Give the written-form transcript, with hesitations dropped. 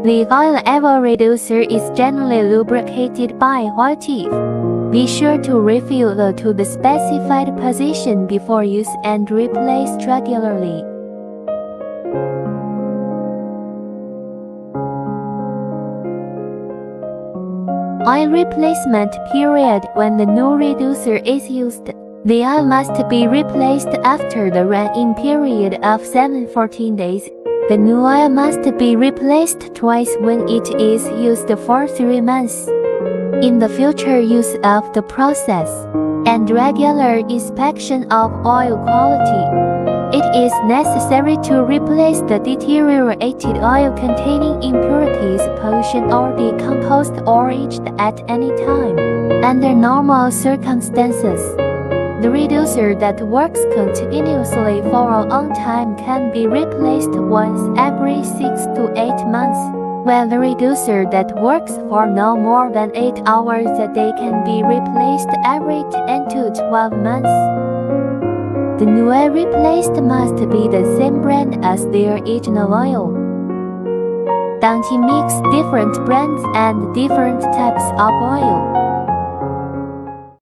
The oil level reducer is generally lubricated by oil teeth. Be sure to refill to the specified position before use and replace regularly. Oil replacement period. When the new reducer is used, the oil must be replaced after the run-in period of 7-14 days. The new oil must be replaced twice when it is used for 3 months. In the future use of the process and regular inspection of oil quality, it is necessary to replace the deteriorated oil containing impurities, pollution, or decomposed or aged at any time. Under normal circumstances, the reducer that works continuously for a long time can be replaced once every 6 to 8 months, while the reducer that works for no more than 8 hours a day can be replaced every 10 to 12 months. The new oil replaced must be the same brand as the original oil. Don't mix different brands and different types of oil.